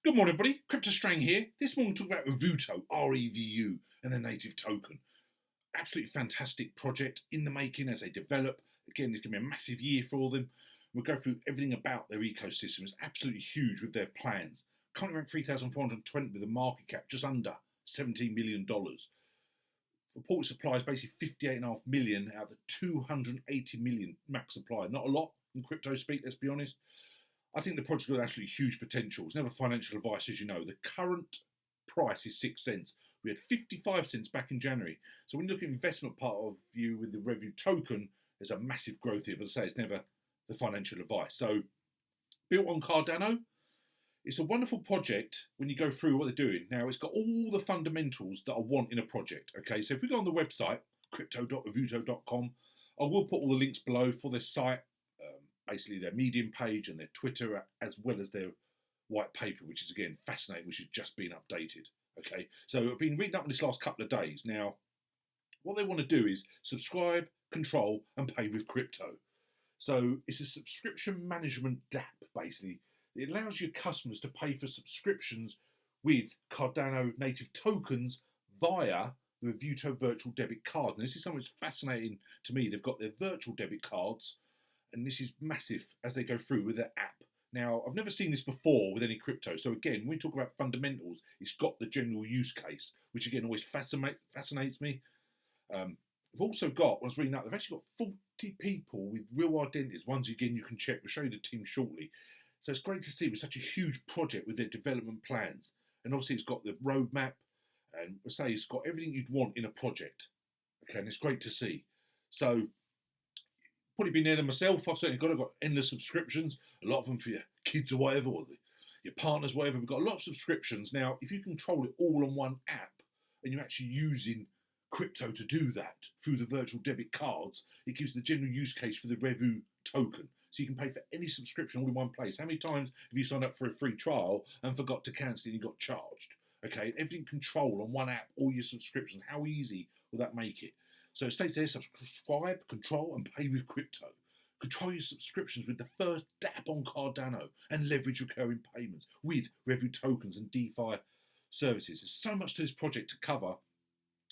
Good morning, everybody. Crypto Strang here. This morning we'll talk about Revuto, R-E-V-U, and their native token. Absolutely fantastic project in the making as they develop. Again, it's going to be a massive year for them. We'll go through everything about their ecosystem. It's absolutely huge with their plans. Currently around 3,420 with a market cap just under $17 million. Reported supply is basically 58.5 million out of the 280 million max supply. Not a lot in crypto speak, let's be honest. I think the project has absolutely huge potential. It's never financial advice, as you know. The current price is 6 cents. We had 55 cents back in January. So when you look at the investment part of view with the Revu token, there's a massive growth here. But as I say, it's never the financial advice. So built on Cardano, it's a wonderful project when you go through what they're doing. Now, it's got all the fundamentals that I want in a project. Okay, so if we go on the website, crypto.revuto.com, I will put all the links below for their site, basically their Medium page and their Twitter, as well as their white paper, which is again fascinating, which has just been updated. Okay, so I've been reading up on this last couple of days. Now, what they want to do is subscribe, control, and pay with crypto. So it's a subscription management DApp, basically. It allows your customers to pay for subscriptions with Cardano native tokens via the Revuto virtual debit card. And this is something that's fascinating to me. They've got their virtual debit cards, and this is massive as they go through with their app. Now, I've never seen this before with any crypto. So again, when we talk about fundamentals, it's got the general use case, which again always fascinates me. We've also got, when I was reading that, they've actually got 40 people with real identities. Ones again you can check. We'll show you the team shortly. So it's great to see with such a huge project with their development plans. And obviously it's got the roadmap, and I say it's got everything you'd want in a project. Okay, and it's great to see. So probably been there than myself. I've certainly got endless subscriptions, a lot of them for your kids or whatever, or your partners, whatever. We've got a lot of subscriptions. Now, if you control it all on one app and you're actually using crypto to do that through the virtual debit cards, it gives the general use case for the Revu token. So you can pay for any subscription all in one place. How many times have you signed up for a free trial and forgot to cancel and you got charged? Okay, everything controlled on one app, all your subscriptions. How easy will that make it? So it states there, subscribe, control, and pay with crypto. Control your subscriptions with the first DApp on Cardano and leverage recurring payments with Revu tokens and DeFi services. There's so much to this project to cover.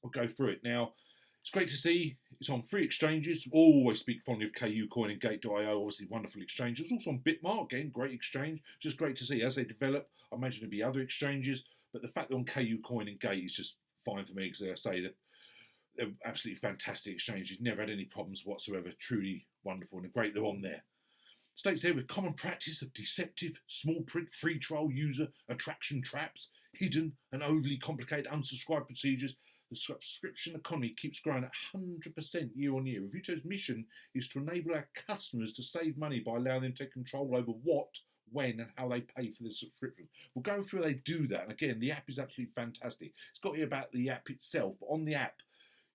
We'll go through it. Now, it's great to see it's on free exchanges. Always speak fondly of KuCoin and Gate.io, obviously wonderful exchanges. It's also on Bitmark, again, great exchange. Just great to see as they develop. I imagine there'll be other exchanges, but the fact they're on KuCoin and Gate is just fine for me because I say that they're absolutely fantastic exchanges. Never had any problems whatsoever. Truly wonderful and great they're on there. States there with common practice of deceptive, small print, free trial user attraction traps, hidden and overly complicated unsubscribe procedures. The subscription economy keeps growing at 100% year on year. Revuto's mission is to enable our customers to save money by allowing them to take control over what, when, and how they pay for their subscription. We'll go through how they do that. And again, the app is absolutely fantastic. It's got here about the app itself, but on the app,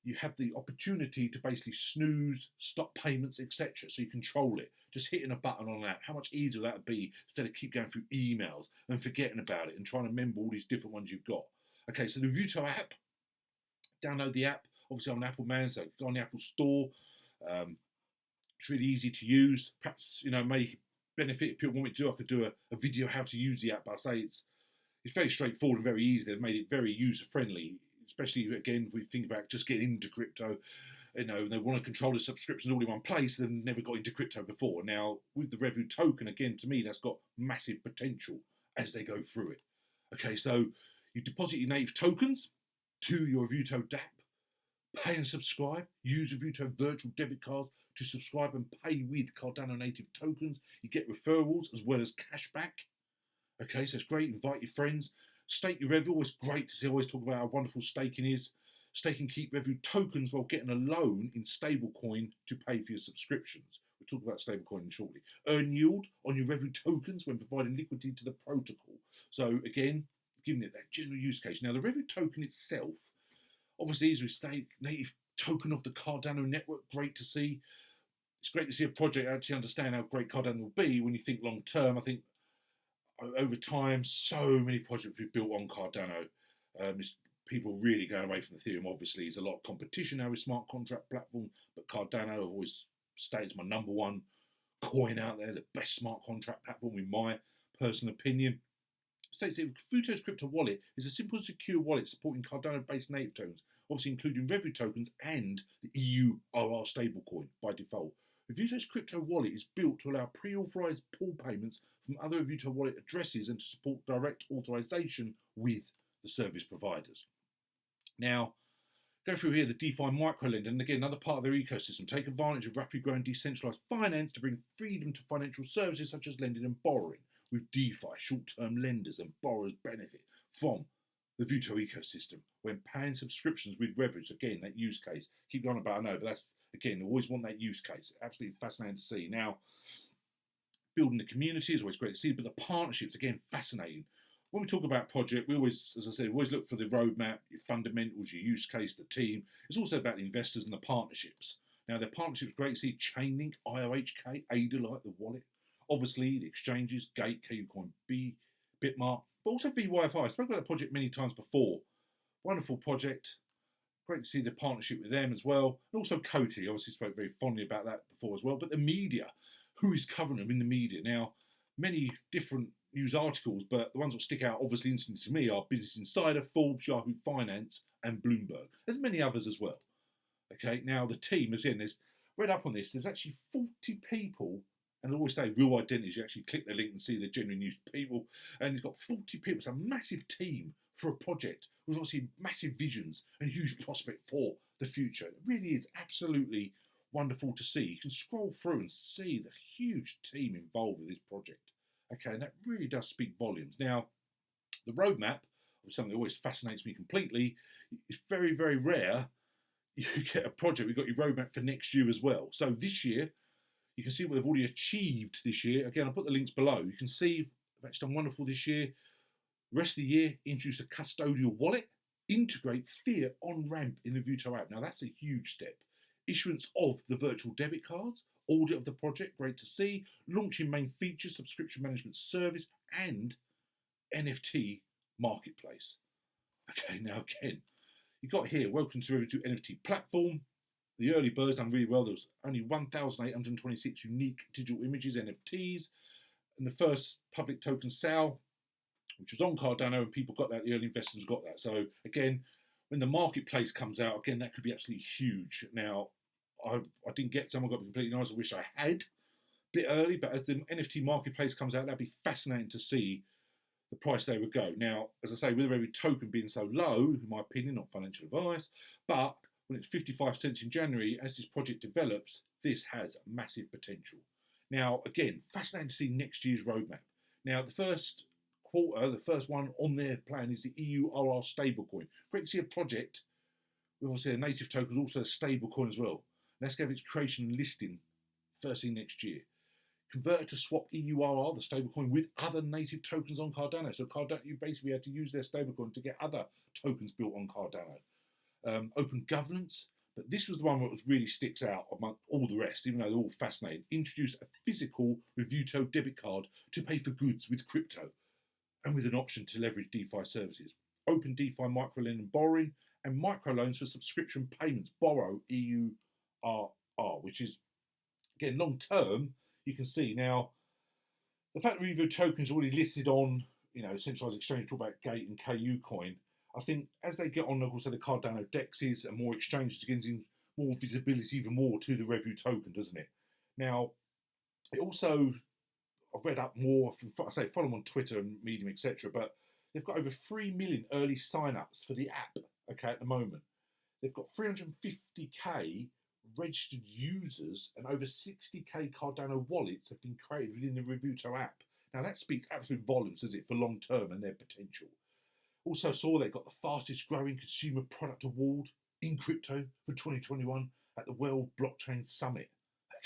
you have the opportunity to basically snooze, stop payments, etc. So you control it. Just hitting a button on an app. How much easier that would be instead of keep going through emails and forgetting about it and trying to remember all these different ones you've got. Okay, so the Revuto app. Download the app. Obviously, I'm an Apple man, so go on the Apple Store. It's really easy to use. Perhaps may benefit if people want me to. I could do a video how to use the app. But I say it's very straightforward and very easy. They've made it very user friendly. Especially again, if we think about just getting into crypto, they want to control the subscriptions all in one place. They've never got into crypto before. Now with the Revu token, again, to me, that's got massive potential as they go through it. Okay, so you deposit your native tokens to your Revuto DApp, pay and subscribe. Use Revuto virtual debit cards to subscribe and pay with Cardano native tokens. You get referrals as well as cashback. Okay, so it's great. Invite your friends. Stake your Revu. Always great to see. I always talk about how wonderful staking is. Stake and keep Revu tokens while getting a loan in stablecoin to pay for your subscriptions. We'll talk about stablecoin shortly. Earn yield on your Revu tokens when providing liquidity to the protocol. So again, giving it that general use case. Now the Revu token itself, obviously, as we say, native token of the Cardano network. Great to see. It's great to see a project actually understand how great Cardano will be when you think long term. I think over time, so many projects we've built on Cardano. People really going away from Ethereum. Obviously, there's a lot of competition now with smart contract platform, but Cardano I've always stays my number one coin out there, the best smart contract platform in my personal opinion. states that Revuto's crypto wallet is a simple and secure wallet supporting Cardano-based native tokens, obviously including Revu tokens and the EURR stablecoin by default. Revuto's crypto wallet is built to allow pre-authorized pull payments from other Revuto wallet addresses and to support direct authorization with the service providers. Now, go through here the DeFi microlender, and again, another part of their ecosystem. Take advantage of rapidly growing decentralized finance to bring freedom to financial services such as lending and borrowing. With DeFi, short-term lenders and borrowers benefit from the Revuto ecosystem when paying subscriptions with Revu. Again, that use case. Keep going about, I know, but that's, again, always want that use case. Absolutely fascinating to see. Now, building the community is always great to see, but the partnerships, again, fascinating. When we talk about project, we always, as I said, always look for the roadmap, your fundamentals, your use case, the team. It's also about the investors and the partnerships. Now, their partnerships great to see. Chainlink, IOHK, Adalite, the wallet. Obviously, the exchanges, Gate, KuCoin, Bitmart, but also VYFI. I spoke about that project many times before. Wonderful project. Great to see the partnership with them as well. And also Coty, obviously spoke very fondly about that before as well. But the media, who is covering them in the media? Now, many different news articles, but the ones that stick out obviously instantly to me are Business Insider, Forbes, Yahoo Finance, and Bloomberg. There's many others as well. Okay, now the team, again, there's read up on this, there's actually 40 people, and I always say real identities, you actually click the link and see the genuine news people, and it's got 40 people. It's a massive team for a project with obviously massive visions and huge prospect for the future. It really is absolutely wonderful to see. You can scroll through and see the huge team involved with this project. Okay, and that really does speak volumes. Now, the roadmap, which is something that always fascinates me completely, it's very, very rare you get a project. We've got your roadmap for next year as well. So this year, you can see what they've already achieved this year. Again, I'll put the links below. You can see they've actually done wonderful this year. The rest of the year, introduce a custodial wallet, integrate fiat on-ramp in the Revuto app. Now, that's a huge step. Issuance of the virtual debit cards, audit of the project, great to see, launching main features, subscription management service, and NFT marketplace. Okay, now again, you got here, welcome to Revuto NFT platform. The early birds done really well. There was only 1,826 unique digital images, NFTs, and the first public token sale, which was on Cardano, and people got that, the early investors got that. So again, when the marketplace comes out, again, that could be absolutely huge. Now, I didn't get some, I got to be completely honest, I wish I had a bit early, but as the NFT marketplace comes out, that'd be fascinating to see the price they would go. Now, as I say, with every token being so low, in my opinion, not financial advice, but when it's 55 cents in January, as this project develops, this has massive potential. Now, again, fascinating to see next year's roadmap. Now, the first quarter, the first one on their plan is the EURR stablecoin. Great to see a project with obviously a native token, also a stablecoin as well. Let's go with its creation and listing first thing next year. Converted to swap EURR, the stablecoin, with other native tokens on Cardano. So Cardano, you basically had to use their stablecoin to get other tokens built on Cardano. Open governance, but this was the one that was really sticks out among all the rest, even though they're all fascinating. Introduce a physical Revuto debit card to pay for goods with crypto, and with an option to leverage DeFi services. Open DeFi microlending and borrowing, and microloans for subscription payments. Borrow EURR, which is, again, long term. You can see now the fact that Revu tokens are already listed on, centralized exchange, talk about Gate and KuCoin. I think as they get on, also the Cardano dexes and more exchanges, it gives more visibility, even more to the Revu token, doesn't it? Now, it also, I've read up more, I say follow them on Twitter and Medium, etc. But they've got over 3 million early sign-ups for the app, okay, at the moment. They've got 350k registered users and over 60k Cardano wallets have been created within the Revuto app. Now that speaks absolute volumes, does it, for long term and their potential. Also saw they got the fastest growing consumer product award in crypto for 2021 at the World Blockchain Summit,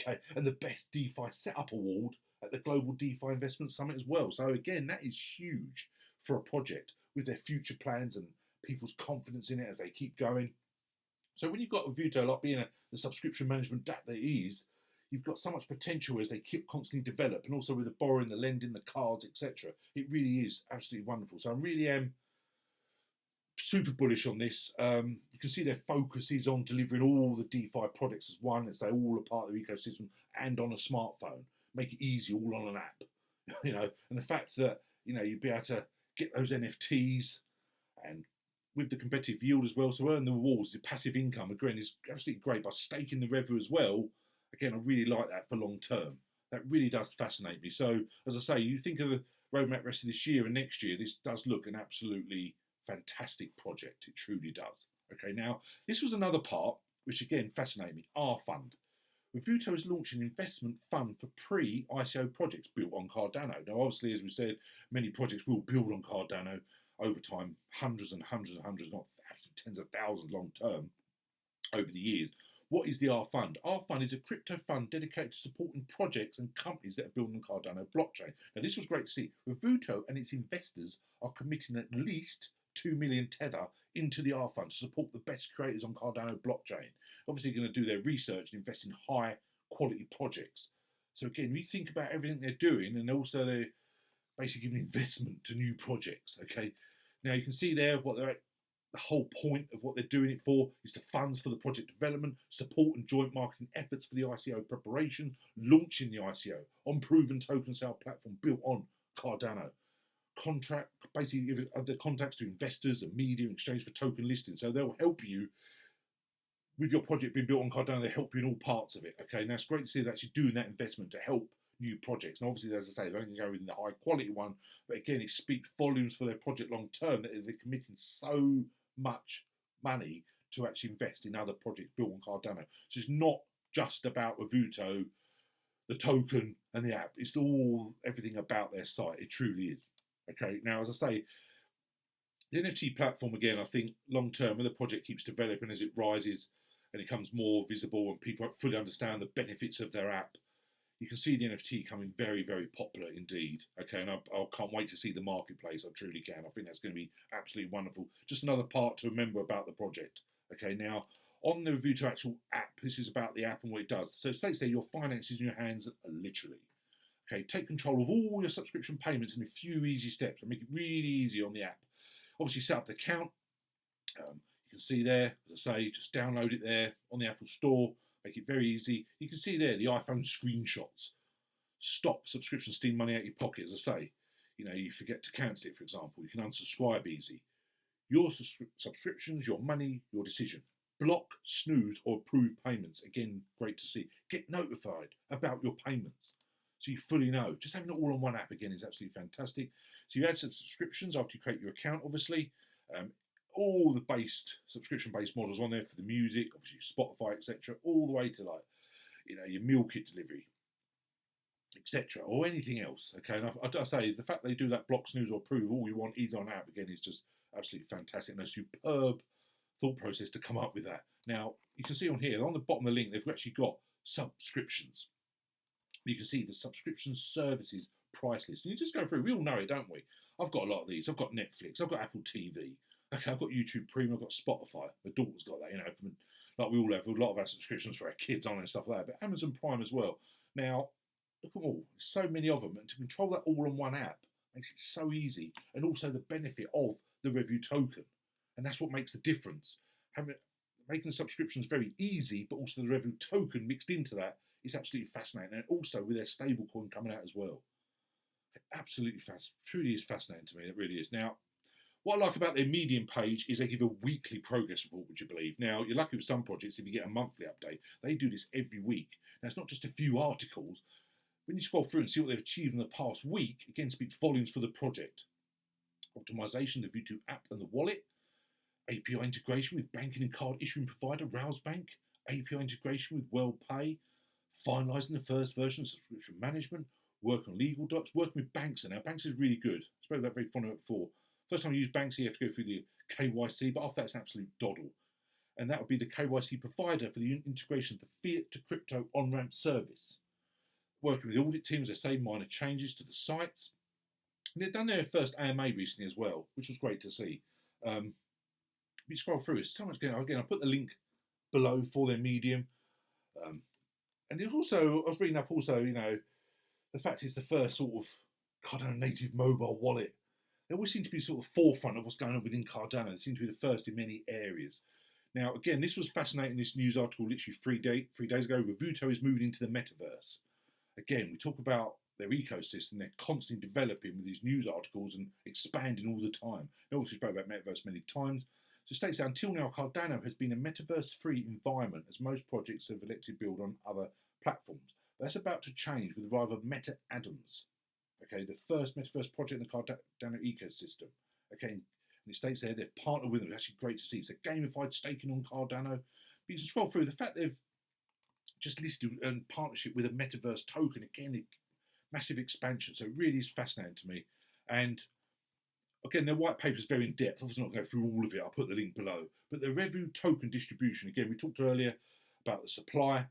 okay, and the best DeFi setup award at the Global DeFi Investment Summit as well. So again, that is huge for a project with their future plans and people's confidence in it as they keep going. So when you've got Revuto, like being the subscription management app that it is, you've got so much potential as they keep constantly develop, and also with the borrowing, the lending, the cards, etc. It really is absolutely wonderful. So I really am super bullish on this. You can see their focus is on delivering all the DeFi products as one, as they all are part of the ecosystem and on a smartphone. Make it easy, all on an app, and the fact that you'd be able to get those NFTs, and with the competitive yield as well. So earn the rewards, the passive income, again, is absolutely great by staking the Revu as well. Again, I really like that for long term. That really does fascinate me. So, as I say, you think of the roadmap rest of this year and next year, this does look an absolutely fantastic project. It truly does. Okay, now, this was another part which, again, fascinated me, our fund. Revuto is launching an investment fund for pre-ICO projects built on Cardano. Now, obviously, as we said, many projects will build on Cardano over time, hundreds and hundreds and hundreds, not absolutely tens of thousands long term over the years. What is the R Fund? R Fund is a crypto fund dedicated to supporting projects and companies that are building on Cardano blockchain. Now, this was great to see. Revuto and its investors are committing at least 2 million tether into the R Fund to support the best creators on Cardano blockchain. Obviously, going to do their research and invest in high quality projects. So again, we think about everything they're doing, and also they're basically giving investment to new projects. Okay, now you can see there what they're. The whole point of what they're doing it for is the funds for the project development, support and joint marketing efforts for the ICO preparation, launching the ICO on proven token sale platform built on Cardano. Contract basically the contacts to investors and media in exchange for token listing. So they'll help you with your project being built on Cardano. They help you in all parts of it. Okay, now it's great to see they're actually doing that investment to help new projects. And obviously, as I say, they're only going to go in the high quality one. But again, it speaks volumes for their project long term that they're committing so much money to actually invest in other projects built on Cardano. So it's not just about Revuto, the token, and the app. It's all everything about their site. It truly is. Okay. Now, as I say, the NFT platform again, I think long term, when the project keeps developing as it rises and it becomes more visible and people fully understand the benefits of their app, you can see the NFT coming very, very popular indeed. Okay, and I can't wait to see the marketplace. I truly can. I think that's going to be absolutely wonderful. Just another part to remember about the project. Okay, now on the Revuto actual app, this is about the app and what it does. So let's say your finances in your hands literally. Okay, take control of all your subscription payments in a few easy steps and make it really easy on the app. Obviously, set up the account. You can see there, as I say, just download it there on the Apple Store. Make it very easy. You can see there the iPhone screenshots. Stop subscription stealing money out your pocket, as I say. You forget to cancel it, for example. You can unsubscribe easy. Your subscriptions, your money, your decision. Block, snooze, or approve payments. Again, great to see. Get notified about your payments so you fully know. Just having it all on one app, again, is absolutely fantastic. So you add some subscriptions after you create your account, obviously. All the subscription-based models on there for the music, obviously Spotify, etc., all the way to your meal kit delivery, etc., or anything else. Okay, and I say the fact they do that block, snooze, or approve all you want easy on app again is just absolutely fantastic and a superb thought process to come up with that. Now you can see on here on the bottom of the link they've actually got subscriptions. You can see the subscription services price list, and you just go through. We all know it, don't we? I've got a lot of these. I've got Netflix. I've got Apple TV. Okay, I've got YouTube Premium, I've got Spotify. My daughter's got that, like we all have a lot of our subscriptions for our kids on and stuff like that, but Amazon Prime as well. Now, look at all, so many of them, and to control that all on one app makes it so easy, and also the benefit of the Revu token. And that's what makes the difference. Making the subscriptions very easy, but also the Revu token mixed into that is absolutely fascinating. And also with their stablecoin coming out as well. Absolutely truly is fascinating to me, it really is. Now, what I like about their Medium page is they give a weekly progress report, would you believe? Now, you're lucky with some projects if you get a monthly update. They do this every week. Now, it's not just a few articles. When you scroll through and see what they've achieved in the past week, again, speaks volumes for the project. Optimization of the Revuto app and the wallet. API integration with banking and card issuing provider, Bank. API integration with WorldPay. Finalising the first version of subscription management. Work on legal docs. Working with banks. And now, banks is really good. I spoke about very fond of it before. First time you use banks, you have to go through the KYC, but after that's an absolute doddle. And that would be the KYC provider for the integration of the fiat to crypto on-ramp service. Working with the audit teams, they say minor changes to the sites. And they've done their first AMA recently as well, which was great to see. We scroll through, there's so much going on. Again, I'll put the link below for their Medium. And there's also, I was reading up also, the fact it's the first sort of Cardano native mobile wallet. They always seem to be sort of forefront of what's going on within Cardano. They seem to be the first in many areas. Now, again, this was fascinating, this news article literally 3 days ago. Revuto is moving into the metaverse. Again, we talk about their ecosystem. They're constantly developing with these news articles and expanding all the time. They obviously spoke about metaverse many times. So it states that until now, Cardano has been a metaverse-free environment, as most projects have elected to build on other platforms. But that's about to change with the arrival of Meta Atoms, okay, the first metaverse project in the Cardano ecosystem. Okay, and it states there they've partnered with them. It's actually great to see. It's a gamified staking on Cardano. But you can scroll through the fact they've just listed in partnership with a metaverse token. Again, massive expansion. So it really is fascinating to me. And again, their white paper is very in depth. Obviously, not going to go through all of it. I'll put the link below. But the Revu token distribution, again, we talked earlier about the supply.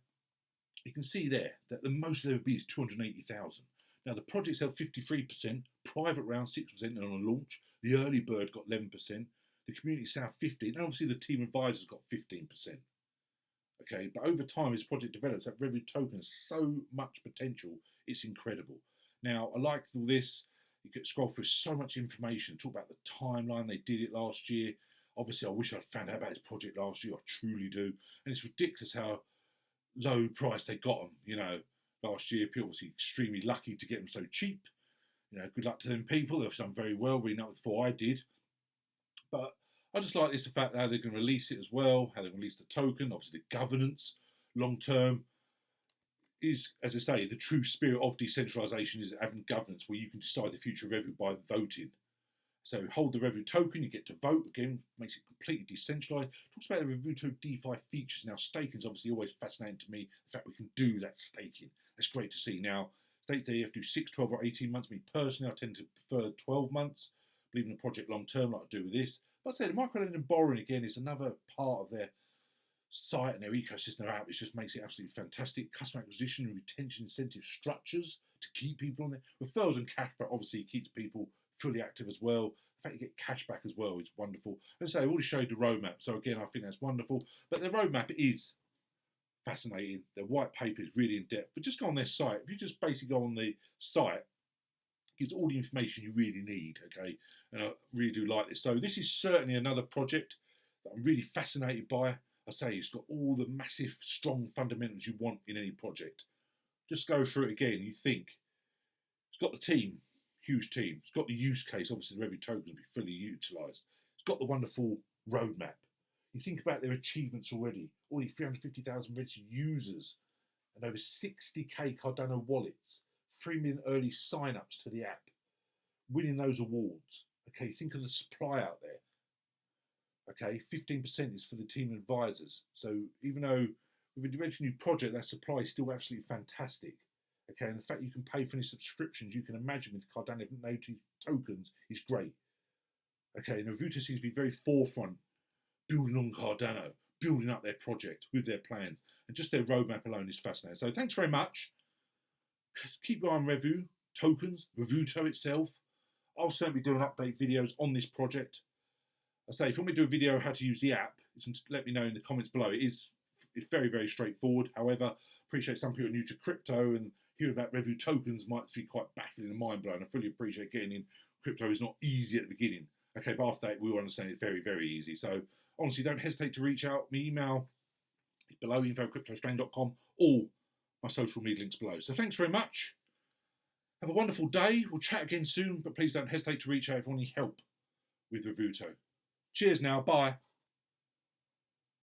You can see there that the most they'll be is 280,000. Now, the project's held 53%, private round 6%, and on a launch, the early bird got 11%, the community south 15%, and obviously the team advisors got 15%. Okay, but over time, as project develops, that Revu token has so much potential, it's incredible. Now, I like all this. You can scroll through so much information, talk about the timeline, they did it last year. Obviously, I wish I'd found out about this project last year, I truly do. And it's ridiculous how low price they got them, you know, last year. People obviously extremely lucky to get them so cheap. You know, good luck to them people. They've done very well, reading up before I did. But I just like this, the fact that how they're going to release it as well, how they're going to release the token, obviously the governance long term is, as I say, the true spirit of decentralisation is having governance where you can decide the future of Revu by voting. So hold the Revu token, you get to vote, again, makes it completely decentralised. Talks about the Revuto DeFi features. Now, staking is obviously always fascinating to me, the fact we can do that staking. That's great to see. Now, states that you have to do 6, 12 or 18 months. Me personally, I tend to prefer 12 months, believe in the project long term like I do with this. But I'd say the microlending and borrowing, again, is another part of their site and their ecosystem, their app, which just makes it absolutely fantastic. Customer acquisition and retention incentive structures to keep people on there. Referrals and cashback obviously keeps people fully active as well. The fact you get cash back as well is wonderful. And so I already showed the roadmap, so again, I think that's wonderful. But the roadmap is fascinating. Their white paper is really in depth. But just go on their site. If you just basically go on the site, it gives all the information you really need, okay? And I really do like this. So this is certainly another project that I'm really fascinated by. I say it's got all the massive, strong fundamentals you want in any project. Just go through it again. You think it's got the team, huge team. It's got the use case. Obviously, the Revu token will be fully utilised. It's got the wonderful roadmap. You think about their achievements already. Already 350,000 registered users and over 60k Cardano wallets. 3 million early sign-ups to the app. Winning those awards. Okay, think of the supply out there. Okay, 15% is for the team advisors. So even though with a new project, that supply is still absolutely fantastic. Okay, and the fact you can pay for any subscriptions you can imagine with Cardano native tokens is great. Okay, and Revuto seems to be very forefront, building on Cardano, building up their project with their plans, and just their roadmap alone is fascinating. So thanks very much. Keep your eye on Revu, tokens, Revuto itself. I'll certainly be doing update videos on this project. I say, if you want me to do a video on how to use the app, let me know in the comments below. It's very, very straightforward. However, appreciate some people are new to crypto and hearing about Revu tokens might be quite baffling and mind-blowing. I fully appreciate getting in crypto is not easy at the beginning. Okay, but after that, we will understand it's very, very easy. So honestly, don't hesitate to reach out. My email is below, info@cryptostrain.com. All my social media links below. So thanks very much. Have a wonderful day. We'll chat again soon, but please don't hesitate to reach out if you want any help with Revuto. Cheers now. Bye.